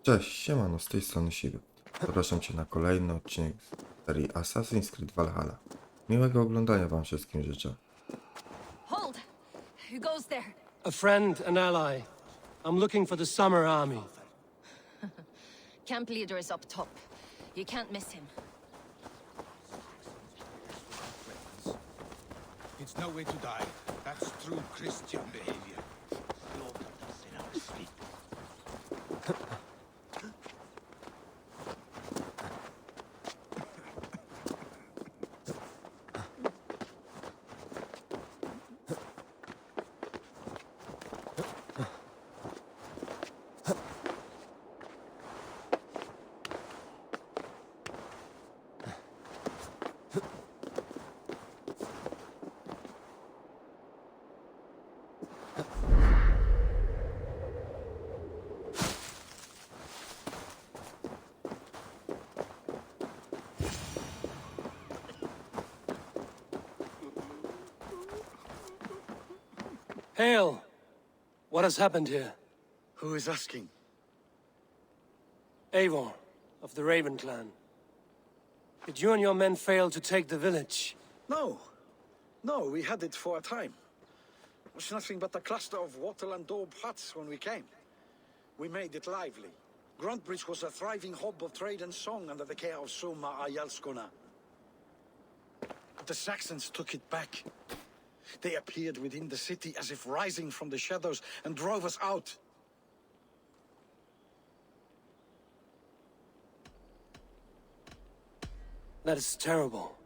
Cześć, siemano, z tej strony Siwy. Zapraszam Cię na kolejny odcinek z serii Assassin's Creed Valhalla. Miłego oglądania Wam wszystkim życzę. Hold! Who goes there? A friend, an ally. I'm looking for the Summer Army. Camp leader is up top. You can't miss him. It's no way to die. That's true Christian behavior. Hail! What has happened here? Who is asking? Eivor, of the Raven clan. Did you and your men fail to take the village? No. No, we had it for a time. It was nothing but a cluster of wattle and daub huts when we came. We made it lively. Gruntbridge was a thriving hub of trade and song under the care of Suma Ayalskona. But the Saxons took it back. They appeared within the city as if rising from the shadows and drove us out. That is terrible.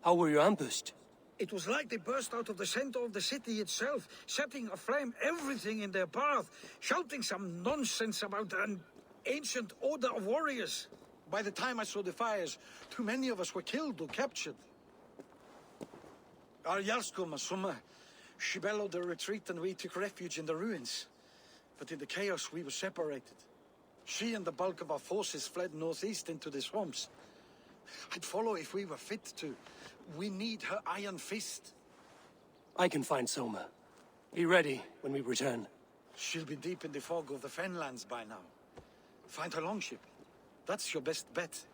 How were you ambushed? It was like they burst out of the center of the city itself, setting aflame everything in their path, shouting some nonsense about an ancient order of warriors. By the time I saw the fires, too many of us were killed or captured. Our Yarsko Masuma, she bellowed a retreat and we took refuge in the ruins. But in the chaos we were separated. She and the bulk of our forces fled northeast into the swamps. I'd follow if we were fit to. We need her iron fist. I can find Soma. Be ready when we return. She'll be deep in the fog of the Fenlands by now. Find her longship. That's your best bet.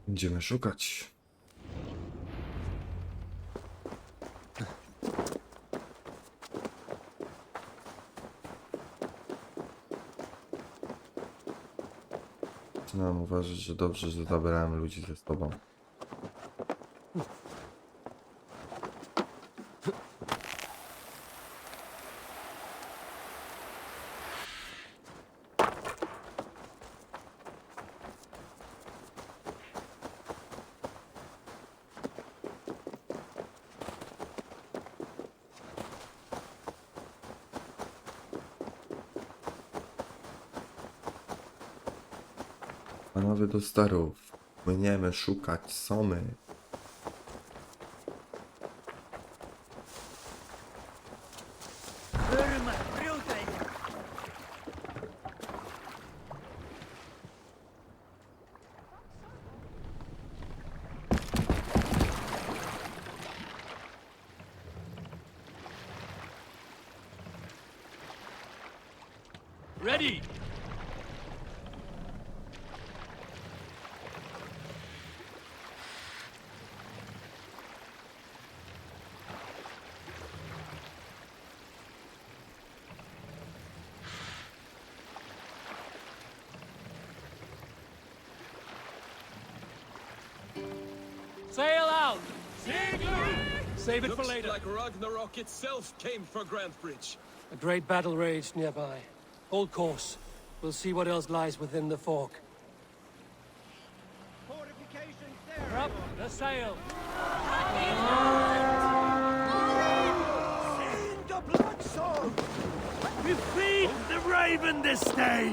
Będziemy szukać. Zaczynam uważać, że dobrze, że zabrałem ludzi ze sobą. Panowie do starów, płyniemy szukać Somy. Ready! Sail out! Save it for later. Like Ragnarok itself came for Grantbridge. A great battle raged nearby. Hold course. We'll see what else lies within the fog. Fortifications there! Up the sail! Send the blood soul! We feed the raven this day!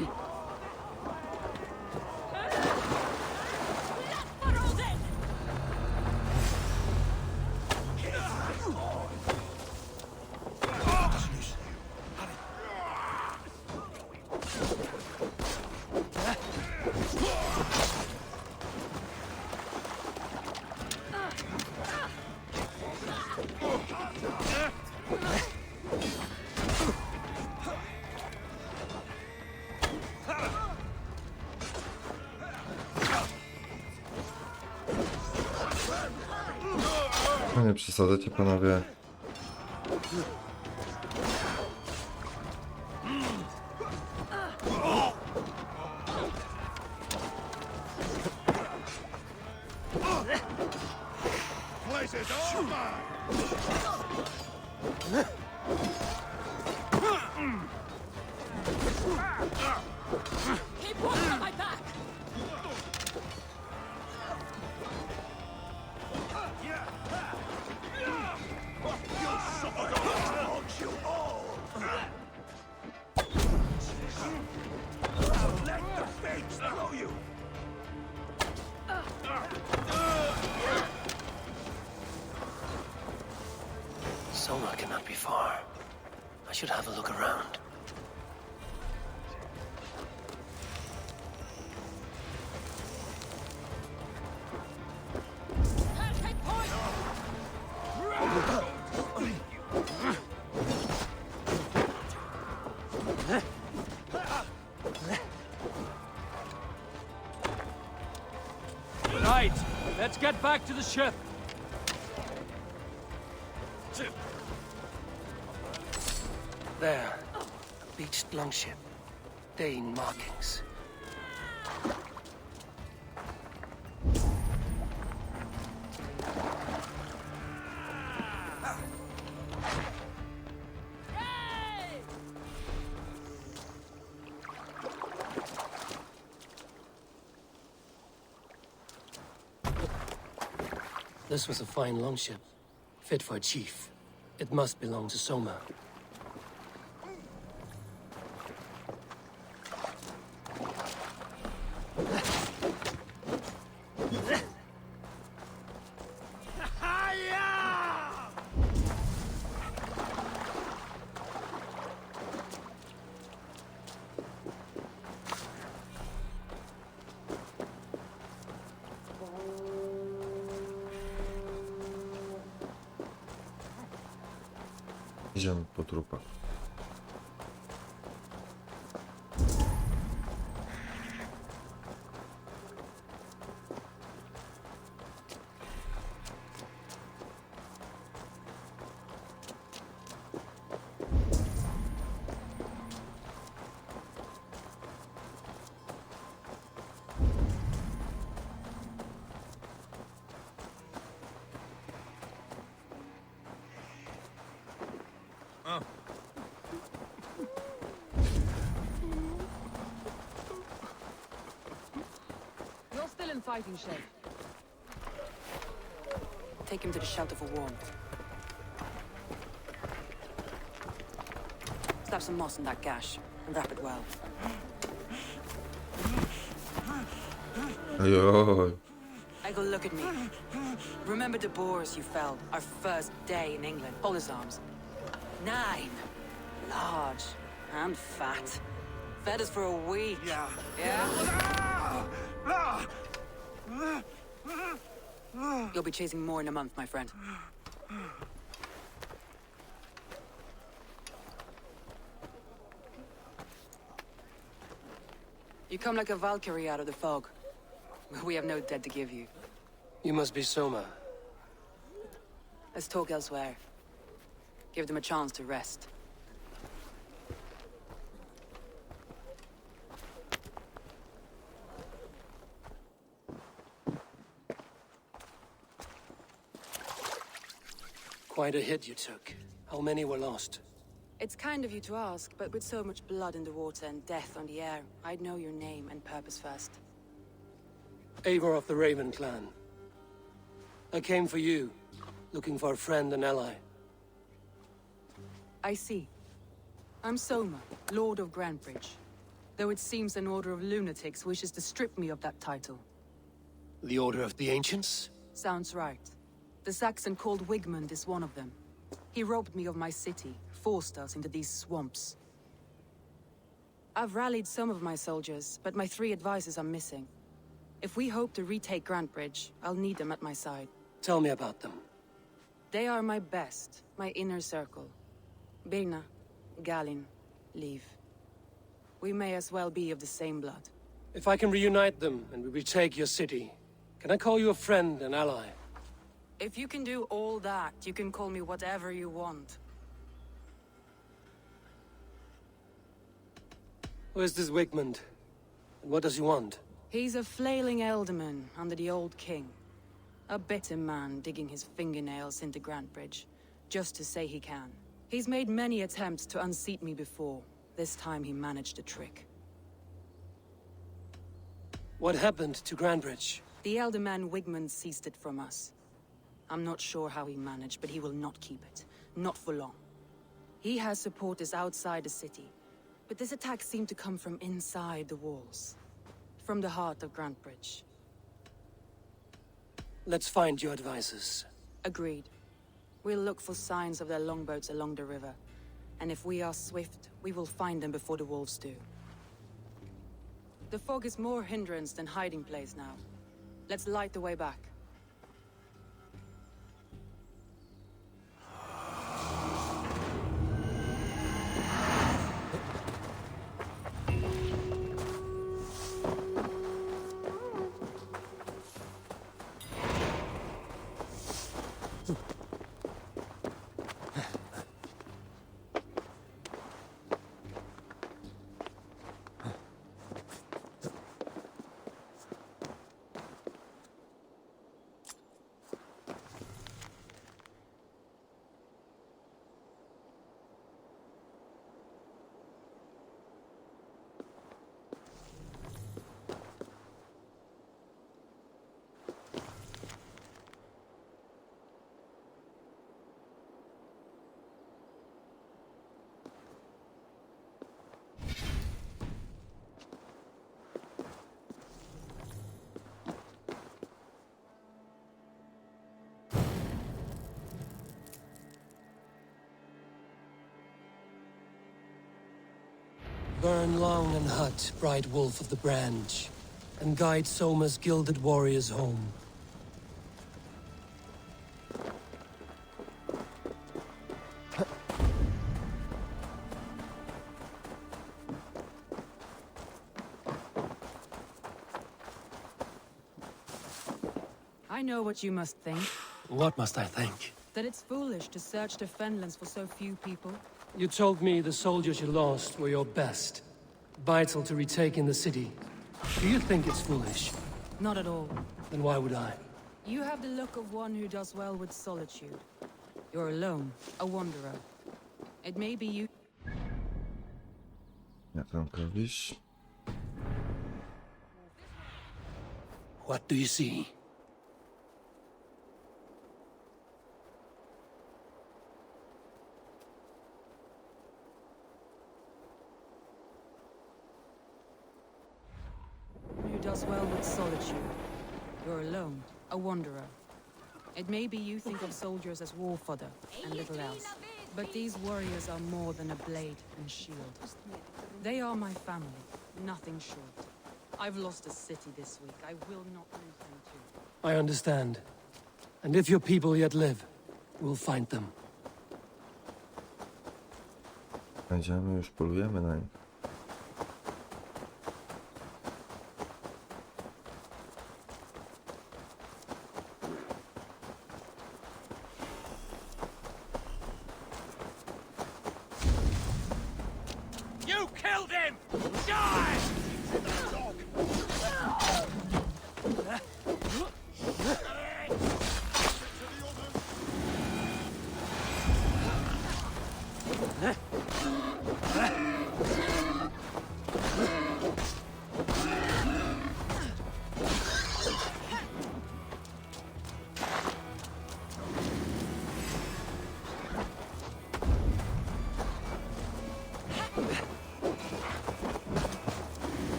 Nie przesadzacie, panowie. Place is all mine! Keep walking on my back! Let the fates throw you! Soma cannot be far. I should have a look around. Take point! Right, let's get back to the ship. There, a beached longship. Dane markings. This was a fine longship, fit for a chief. It must belong to Soma. Idziemy po trupach. You're still in fighting shape. Take him to the shelter for warmth. Slap some moss in that gash and wrap it well. Ojoj. Ego, look at me. Remember the boars you felled our first day in England? Hold his arms. 9. Large and fat. Fed us for a week. Yeah. Yeah? You'll be chasing more in a month, my friend. You come like a Valkyrie out of the fog. We have no dead to give you. You must be Soma. Let's talk elsewhere. Give them a chance to rest. Quite a hit you took. How many were lost? It's kind of you to ask, but with so much blood in the water and death on the air, I'd know your name and purpose first. Eivor of the Raven clan. I came for you, looking for a friend and ally. I see. I'm Soma, Lord of Grantbridge. Though it seems an order of lunatics wishes to strip me of that title. The Order of the Ancients? Sounds right. The Saxon called Wigmund is one of them. He robbed me of my city, forced us into these swamps. I've rallied some of my soldiers, but my 3 advisors are missing. If we hope to retake Grantbridge, I'll need them at my side. Tell me about them. They are my best, my inner circle. Birna, Galin, Leave. We may as well be of the same blood. If I can reunite them and we retake your city, can I call you a friend and ally? If you can do all that, you can call me whatever you want. Who is this Wigmund? And what does he want? He's a flailing elderman under the old king. A bitter man digging his fingernails into Grantbridge, just to say he can. He's made many attempts to unseat me before. This time he managed a trick. What happened to Grantbridge? The elderman Wigmund seized it from us. I'm not sure how he managed, but he will not keep it. Not for long. He has supporters outside the city, but this attack seemed to come from inside the walls. From the heart of Grantbridge. Let's find your advisors. Agreed. We'll look for signs of their longboats along the river. And if we are swift, we will find them before the wolves do. The fog is more hindrance than hiding place now. Let's light the way back. Burn long and hot, bright wolf of the branch, and guide Soma's gilded warriors home. I know what you must think. What must I think? That it's foolish to search the Fenlands for so few people. You told me the soldiers you lost were your best. Vital to retaking the city. Do you think it's foolish? Not at all. Then why would I? You have the look of one who does well with solitude. You're alone, a wanderer. It may be you... Jak tam robisz? What do you see? Who does well with solitude. You're alone, a wanderer. It may be you think of soldiers as war fodder and little else. But these warriors are more than a blade and shield. They are my family, nothing short. I've lost a city this week. I will not lose them too. I understand. And if your people yet live, we'll find them. Będziemy, już polujemy na nich. You killed him! Die!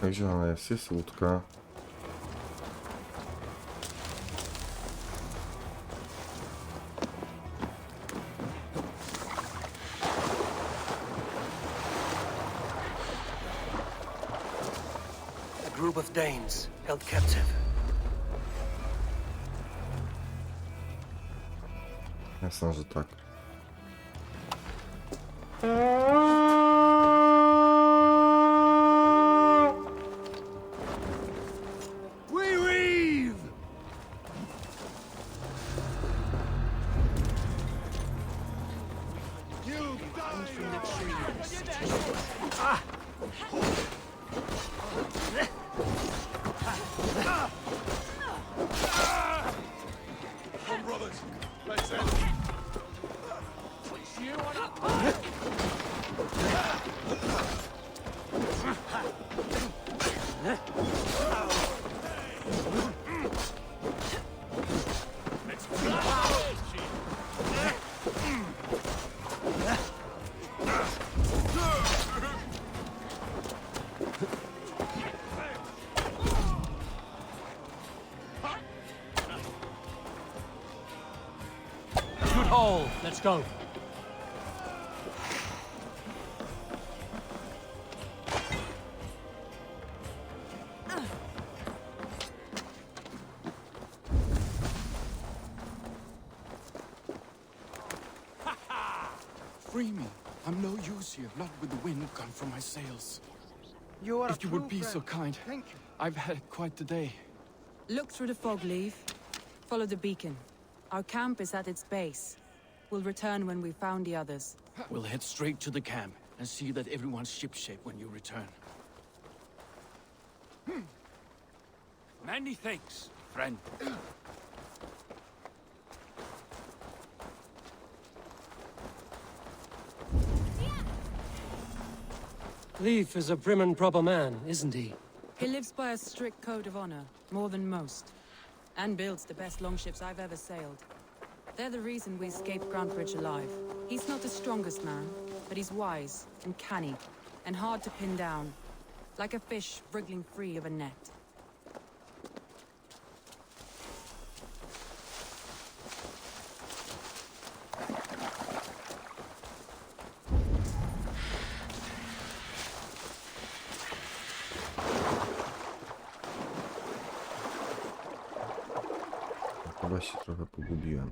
gdzie ona jest? Jest łódka. A group of Danes held captive. Jasne, że tak. We reeve! You Come, brothers. Let's end. Good haul. Let's go. Free me. I'm no use here, not with the wind gone from my sails. If you would be so kind. Thank you. I've had quite the day. Look through the fog, Leave. Follow the beacon. Our camp is at its base. We'll return when we've found the others. We'll head straight to the camp and see that everyone's shipshape when you return. Many thanks, Friend. Leif is a prim and proper man, isn't he? He lives by a strict code of honor, more than most. And builds the best longships I've ever sailed. They're the reason we escaped Grantbridge alive. He's not the strongest man, but he's wise and canny, and hard to pin down. Like a fish wriggling free of a net. Chyba się trochę pogubiłem.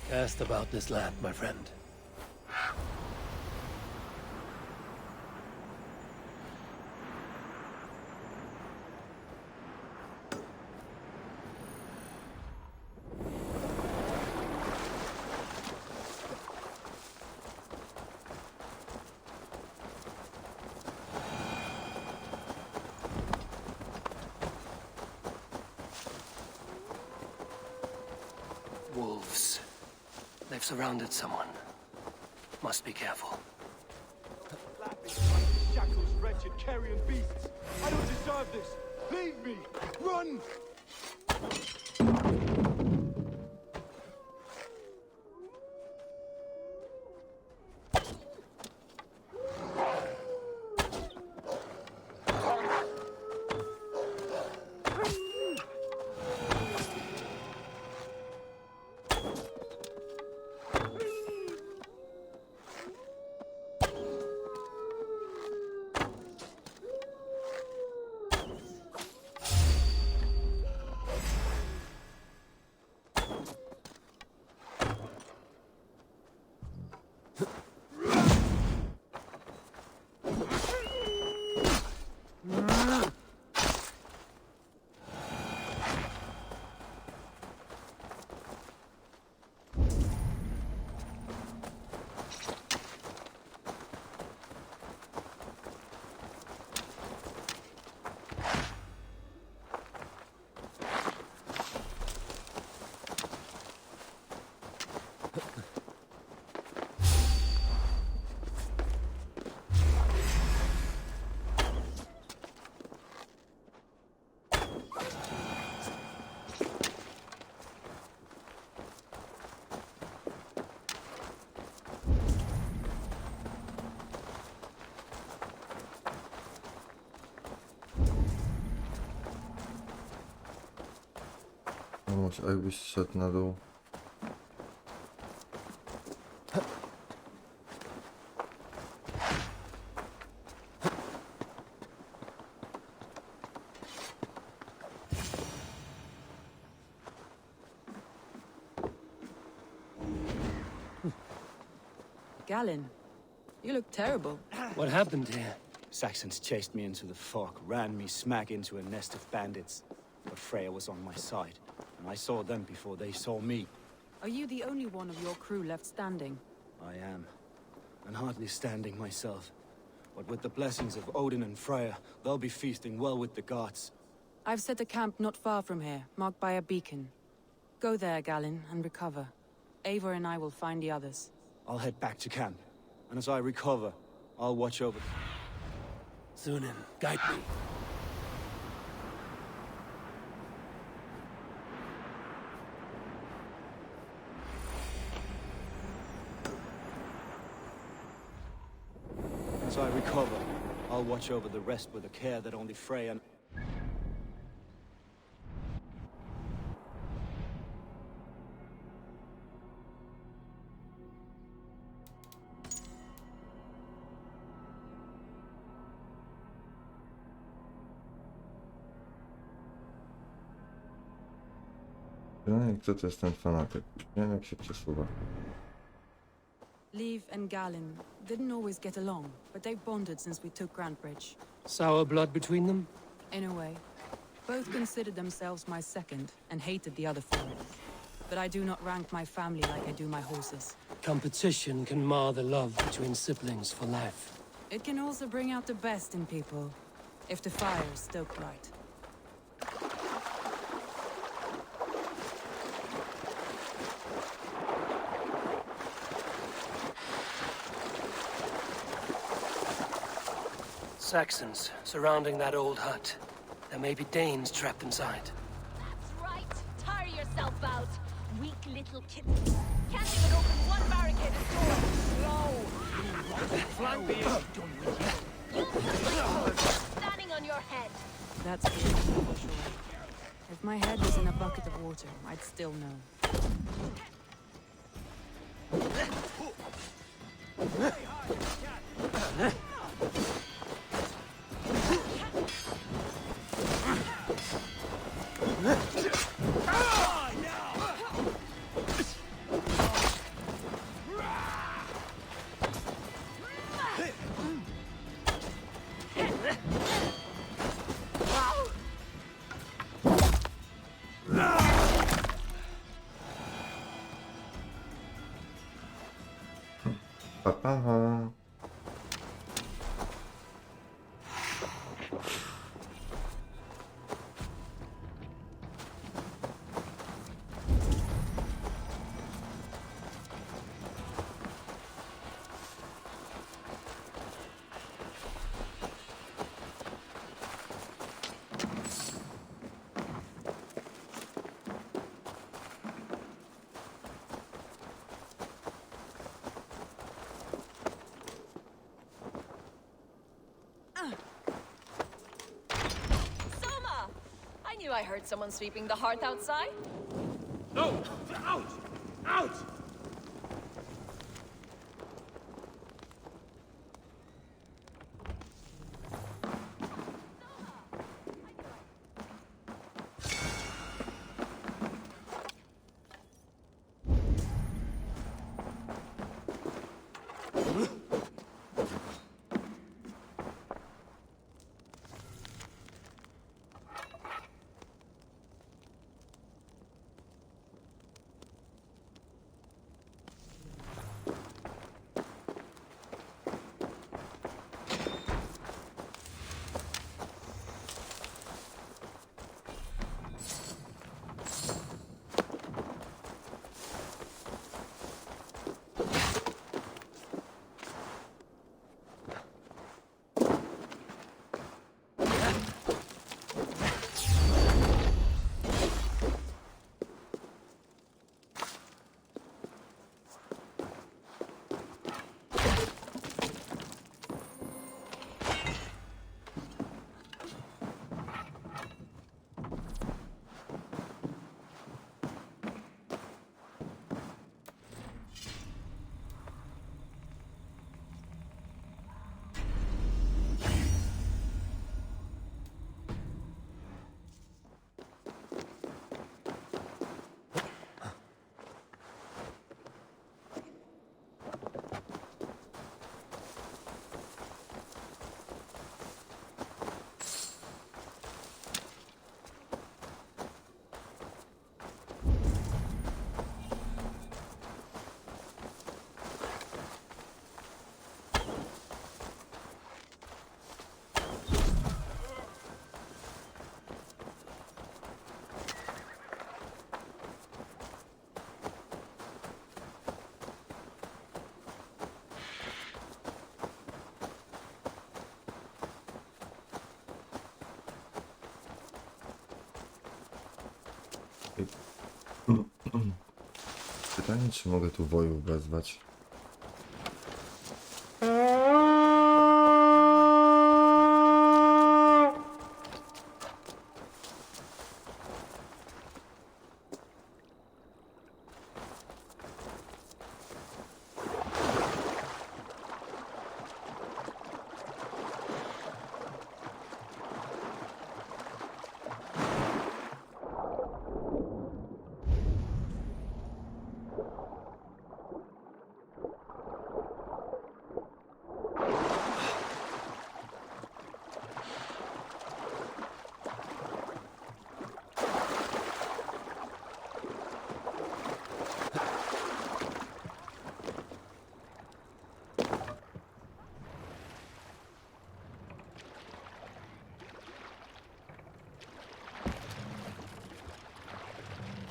Cast about this land, my friend. Wolves. They've surrounded someone. Must be careful. shackles, wretched carrion beasts. I don't deserve this. Leave me. Run! Pomóż, a jakbyś szedł na dół. Galen, you look terrible. What happened here? Saxons chased me into the fog, ran me smack into a nest of bandits. But Freya was on my side, and I saw them before they saw me. Are you the only one of your crew left standing? I am, and hardly standing myself. But with the blessings of Odin and Freya, they'll be feasting well with the gods. I've set a camp not far from here, marked by a beacon. Go there, Galen, and recover. Eivor and I will find the others. I'll head back to camp, and as I recover, I'll watch over them. Sunan, guide me. As I recover, I'll watch over the rest with a care that only Freya and... Kto to jest ten fanatyk? Nie wiem jak się przesuwa. Leave and Galen didn't always get along, but they've bonded since we took Grantbridge. Sour blood between them? In a way. Both considered themselves my second, and hated the other four. But I do not rank my family like I do my horses. Competition can mar the love between siblings for life. It can also bring out the best in people, if the fire is stoked right. Saxons surrounding that old hut. There may be Danes trapped inside. That's right. Tire yourself out. Weak little kitten. Can't even open one barricaded door. Slow. Flank me if you're done with you. You standing on your head. That's good, for sure. If my head was in a bucket of water, I'd still know. Pa, pa, pa. Soma! I knew I heard someone sweeping the hearth outside. No! Out! Out! Pytanie, czy mogę tu woju wezwać?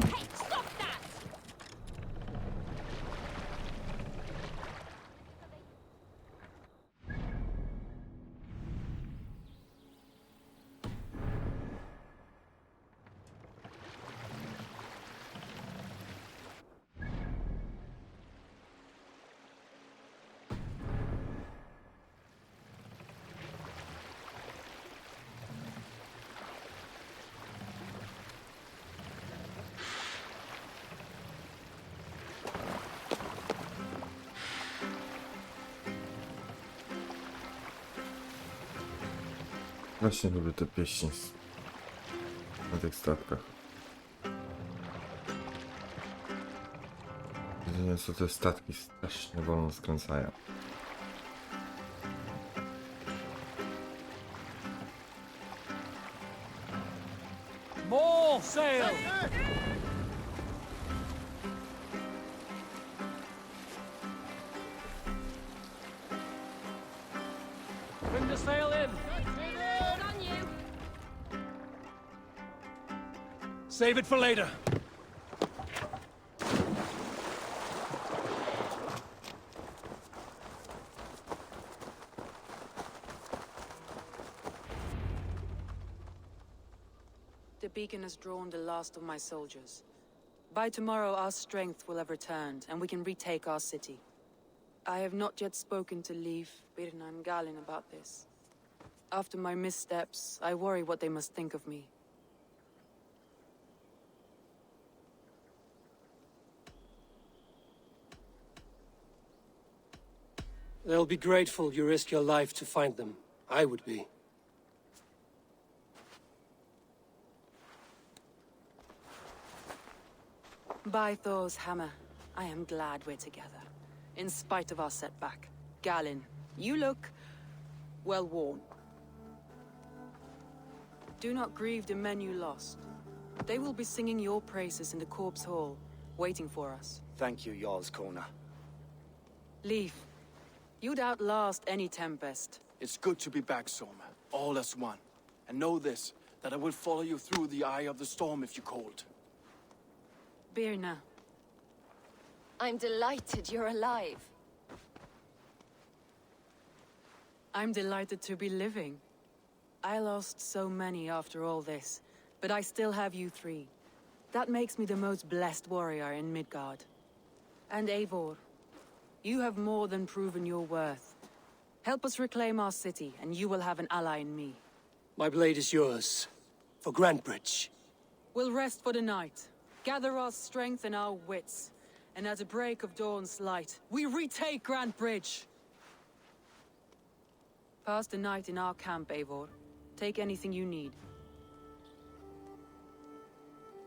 Hey, stop that! Właśnie lubię te pieśni na tych statkach. Jedynie co te statki strasznie wolno skręcają. More sail! Bring the sail in! Good on you! Save it for later. The beacon has drawn the last of my soldiers. By tomorrow, our strength will have returned, and we can retake our city. I have not yet spoken to Leif, Birna, and Galin about this. After my missteps, I worry what they must think of me. They'll be grateful you risked your life to find them. I would be. By Thor's hammer, I am glad we're together. In spite of our setback. Galin, you look well worn. Do not grieve the men you lost. They will be singing your praises in the corpse hall, waiting for us. Thank you, Jarl's Corner. Leif, you'd outlast any tempest. It's good to be back, Soma, all as one. And know this, that I will follow you through the eye of the storm if you called. Birna, I'm delighted you're alive. I'm delighted to be living. I lost so many after all this, but I still have you three. That makes me the most blessed warrior in Midgard. And Eivor, you have more than proven your worth. Help us reclaim our city, and you will have an ally in me. My blade is yours. For Grantbridge. We'll rest for the night, gather our strength and our wits, and at the break of dawn's light, we retake Grantbridge! Pass the night in our camp, Eivor. Take anything you need.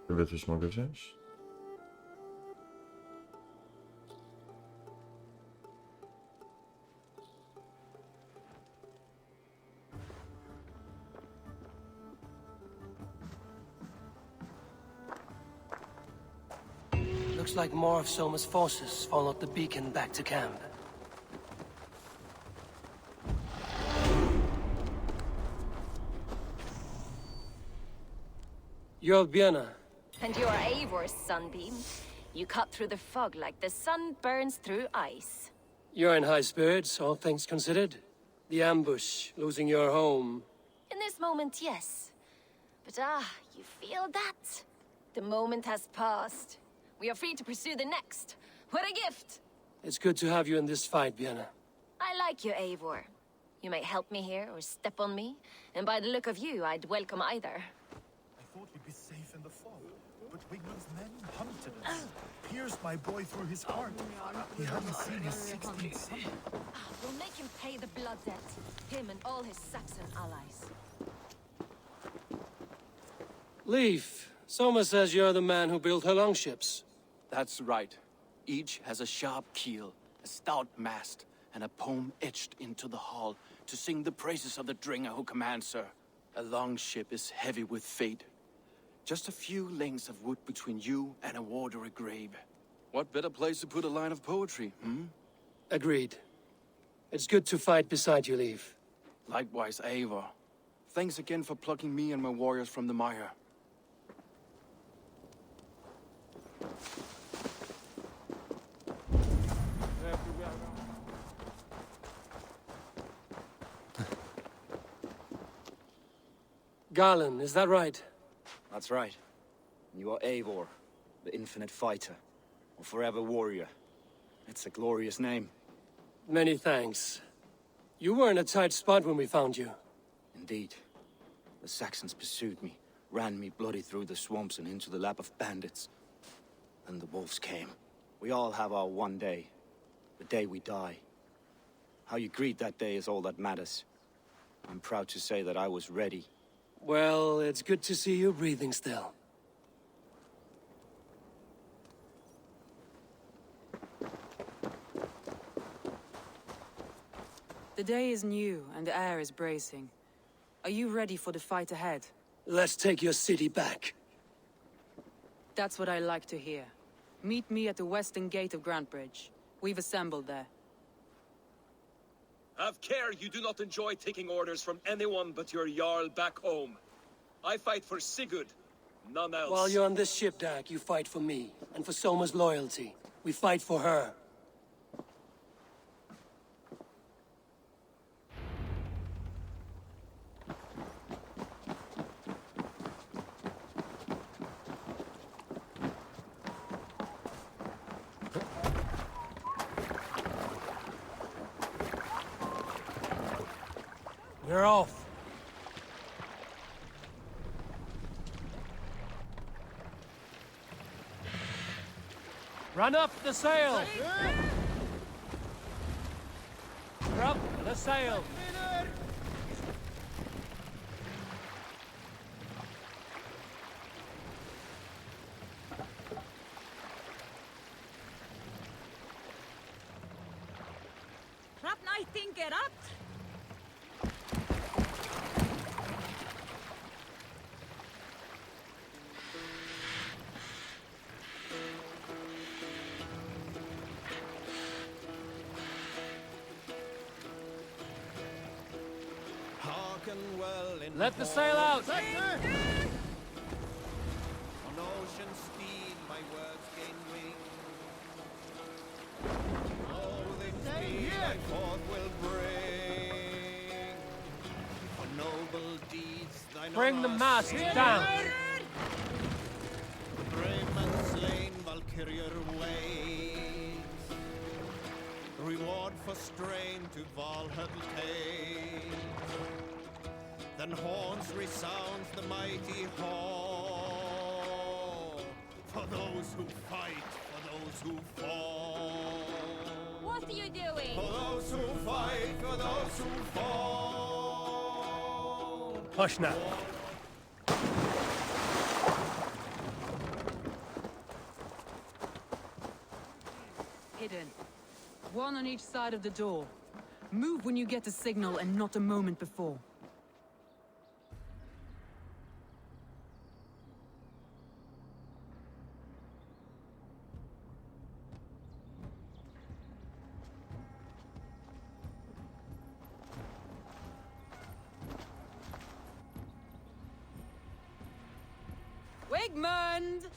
Ciebie coś mogę wziąć? Looks like more of Soma's forces followed the beacon back to camp. You're Birna. And you're Eivor's sunbeam. You cut through the fog like the sun burns through ice. You're in high spirits, all things considered. The ambush, losing your home. In this moment, yes. But you feel that? The moment has passed. We are free to pursue the next. What a gift! It's good to have you in this fight, Vienna. I like you, Eivor. You may help me here or step on me, and by the look of you, I'd welcome either. I thought we'd be safe in the fog, but Wigman's men hunted us. Pierced my boy through his heart. He hadn't seen his 16th son. We'll make him pay the blood debt. Him and all his Saxon allies. Leif, Soma says you're the man who built her longships. That's right. Each has a sharp keel, a stout mast, and a poem etched into the hull to sing the praises of the dringer who commands her. A longship is heavy with fate. Just a few lengths of wood between you and a watery grave. What better place to put a line of poetry, hmm? Agreed. It's good to fight beside you, Leif. Likewise, Eivor. Thanks again for plucking me and my warriors from the mire. Garland, is that right? That's right. You are Eivor, the infinite fighter, or forever warrior. It's a glorious name. Many thanks. You were in a tight spot when we found you. Indeed. The Saxons pursued me, ran me bloody through the swamps and into the lap of bandits. Then the wolves came. We all have our one day. The day we die. How you greet that day is all that matters. I'm proud to say that I was ready. Well, it's good to see you breathing still. The day is new and the air is bracing. Are you ready for the fight ahead? Let's take your city back. That's what I like to hear. Meet me at the western gate of Grantbridge. We've assembled there. Have care you do not enjoy taking orders from anyone but your Jarl back home. I fight for Sigurd, none else. While you're on this ship, Dag, you fight for me, and for Soma's loyalty. We fight for her. We're off. Run up the sail! We're up the sail! I think it up. Let the sail out! On ocean speed, my words gain wing. Oh, the speed I forth will bring. For noble deeds, thine Bring the mast down! The brave man slain, Valkyria waits. Reward for strain to Valhalla takes. Then horns resounds the mighty hall. For those who fight, for those who fall. What are you doing? For those who fight, for those who fall. Hush now. Hidden. One on each side of the door. Move when you get the signal and not a moment before. Wigmund!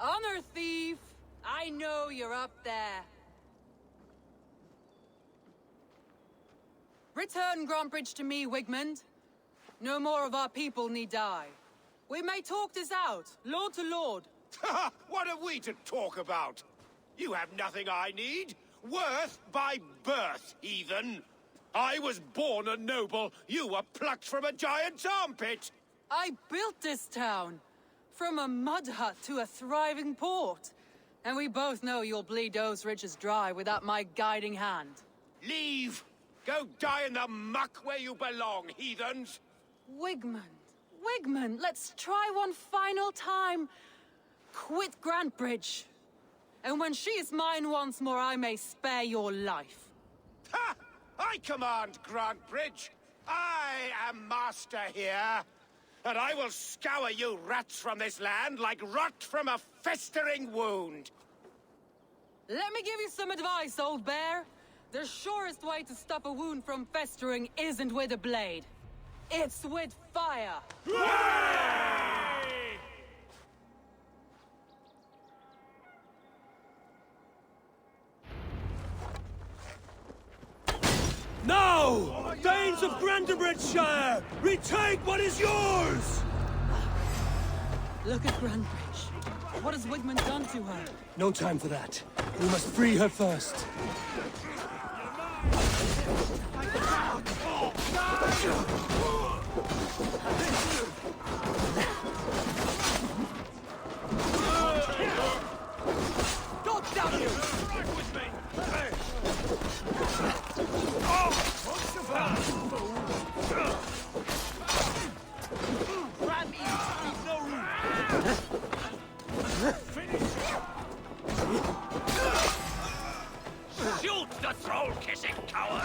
Honor thief! I know you're up there. Return Grantbridge to me, Wigmund. No more of our people need die. We may talk this out, lord to lord, What are we to talk about? You have nothing I need. Worth by birth, heathen. I was born a noble. You were plucked from a giant's armpit. I built this town. From a mud hut to a thriving port. And we both know you'll bleed those riches dry without my guiding hand. Leave. Go die in the muck where you belong, heathens. Wigmund, let's try one final time. Quit Grantbridge. And when she is mine once more, I may spare your life. Ha! I command Grantbridge. I am master here. And I will scour you rats from this land like rot from a festering wound. Let me give you some advice, old bear. The surest way to stop a wound from festering isn't with a blade. It's with fire. Now! Thanes of Brandenburgshire! Retake what is yours! Look at Grantbridge. What has Wigmund done to her? No time for that. We must free her first. Don't down you! Right with me! Grab me! Leave no room! Shoot the troll-kissing coward!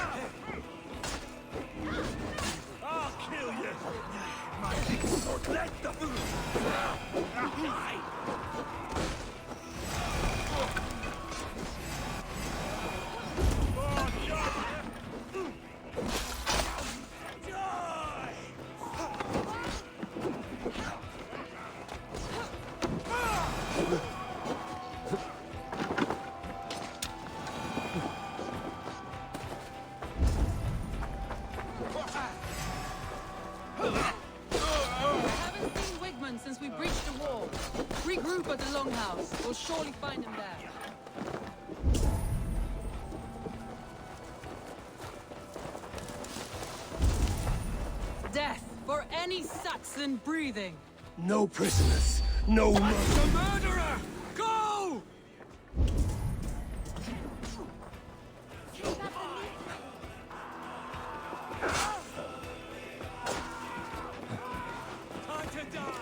I'll kill you! My big sword, let the Since we breached the wall. Regroup at the Longhouse. We'll surely find him there. Death for any Saxon breathing. No prisoners. No murder. The murderer! Go! time to die!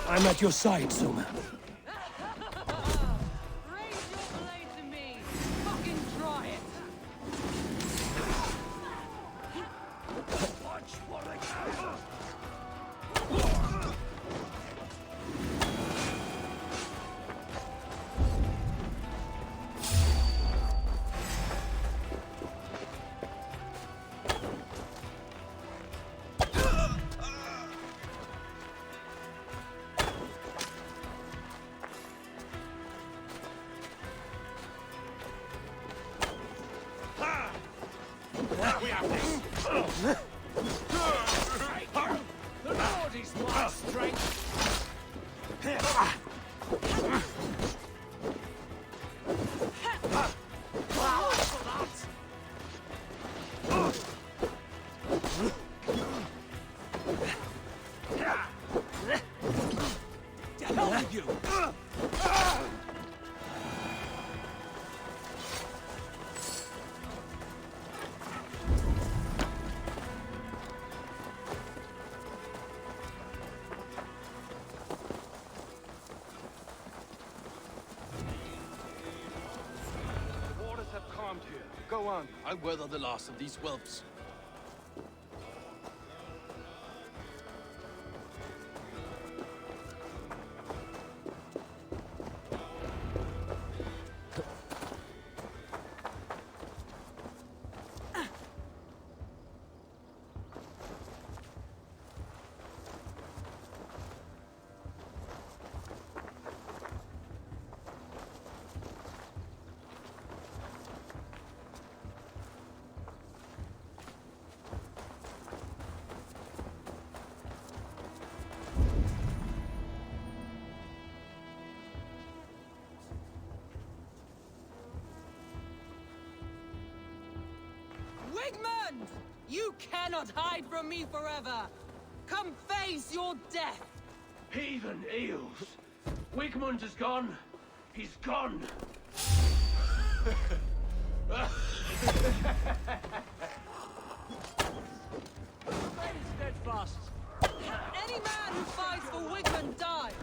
I'm at your side, Suba. Raise your blade to me. Fucking try it. Watch what I can! We have this! The Lord is my strength! To hell with you! The waters have calmed here. Go on. I'll weather the last of these whelps. You cannot hide from me forever! Come face your death! Heathen eels. Wigmund is gone. He's gone. Stay steadfast. Any man who fights for Wigmund dies.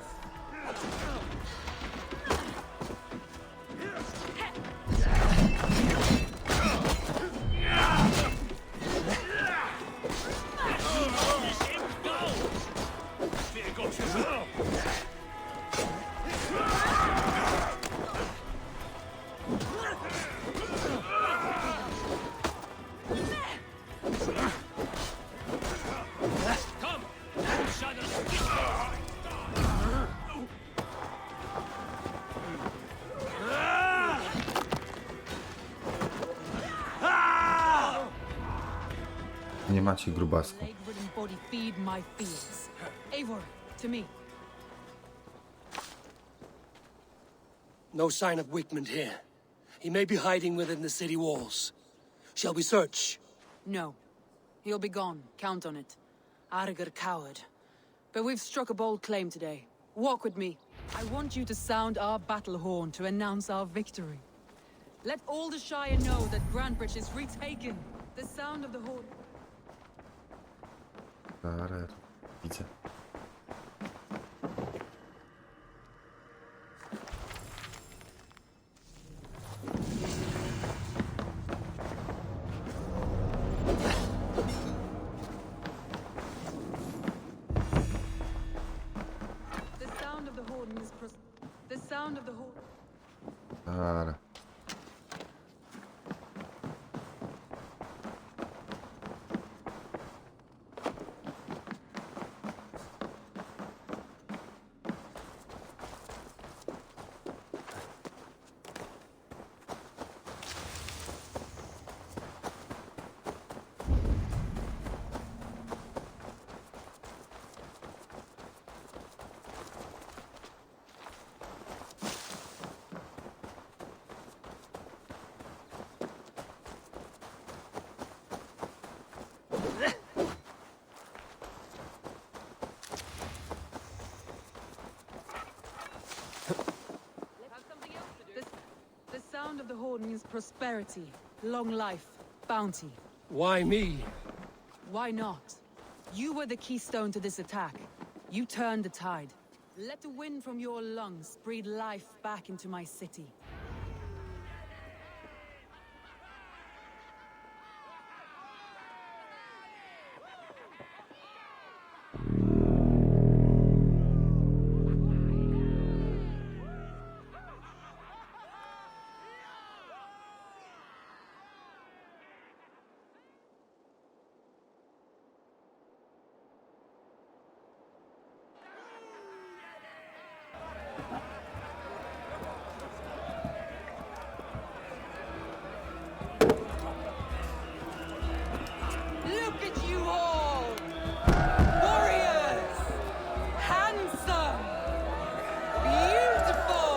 Nie macie grubasku. Leg-ridden body feed my fears. Eivor, to me. No sign of Wigmund here. He may be hiding within the city walls. Shall we search? No. He'll be gone. Count on it. Arger coward. But we've struck a bold claim today. Walk with me. I want you to sound our battle horn to announce our victory. Let all the Shire know that Grantbridge is retaken. The sound of the horn... Zaraz, widzę. The sound of the horn is... The sound of the horn... Zaraz. The sound of the horn means prosperity, long life, bounty. Why me? Why not? You were the keystone to this attack. You turned the tide. Let the wind from your lungs breathe life back into my city. Look at you all! Warriors! Handsome! Beautiful!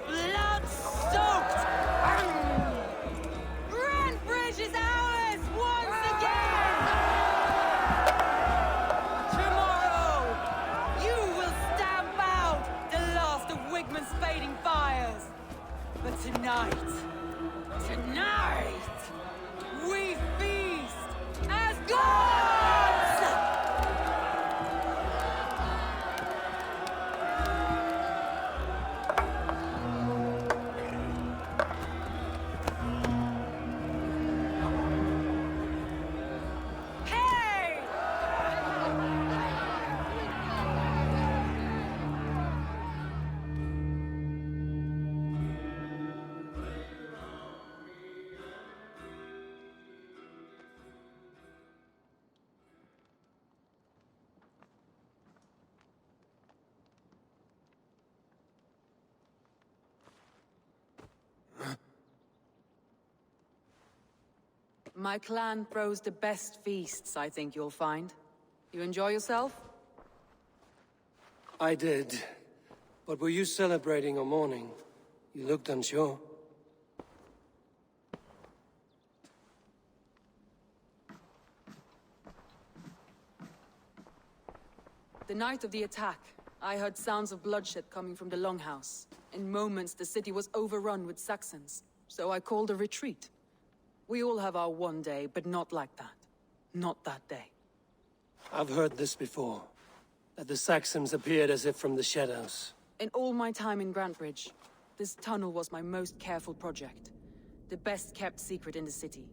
Blood-soaked! Grantbridge is ours once again! Tomorrow, you will stamp out the last of Wigmund's fading fires. But tonight, we feast as gods! Hey! My clan throws the best feasts, I think you'll find. You enjoy yourself? I did. But were you celebrating or mourning? You looked unsure. The night of the attack, I heard sounds of bloodshed coming from the Longhouse. In moments, the city was overrun with Saxons, so I called a retreat. We all have our one day, but not like that. Not that day. I've heard this before. That the Saxons appeared as if from the shadows. In all my time in Grantbridge, this tunnel was my most careful project. The best kept secret in the city.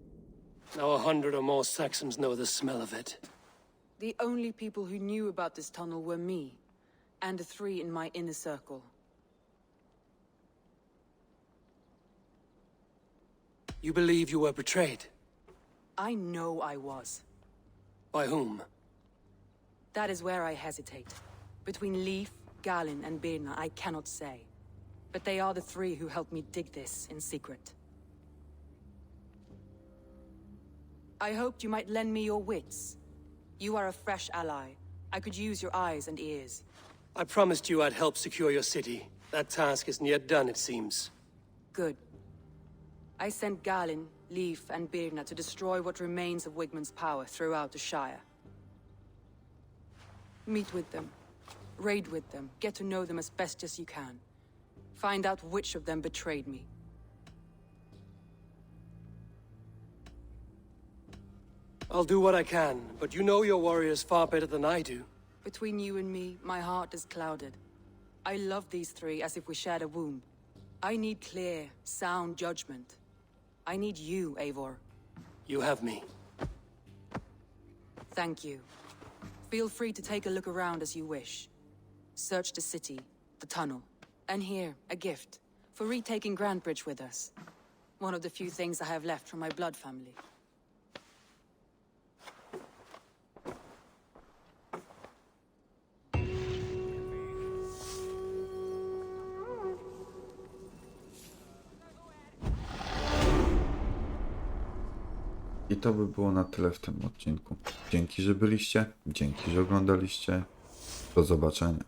Now 100 or more Saxons know the smell of it. The only people who knew about this tunnel were me, and the 3 in my inner circle. You believe you were betrayed? I know I was. By whom? That is where I hesitate. Between Leif, Galin, and Birna, I cannot say. But they are the 3 who helped me dig this in secret. I hoped you might lend me your wits. You are a fresh ally. I could use your eyes and ears. I promised you I'd help secure your city. That task isn't yet done, it seems. Good. I sent Galin, Leif, and Birna to destroy what remains of Wigmund's power throughout the Shire. Meet with them. Raid with them. Get to know them as best as you can. Find out which of them betrayed me. I'll do what I can, but you know your warriors far better than I do. Between you and me, my heart is clouded. I love these 3 as if we shared a womb. I need clear, sound judgment. I need you, Eivor. You have me. Thank you. Feel free to take a look around as you wish. Search the city, the tunnel, and here, a gift, for retaking Grantbridge with us. One of the few things I have left from my blood family. I to by było na tyle w tym odcinku. Dzięki, że byliście. Dzięki, że oglądaliście. Do zobaczenia.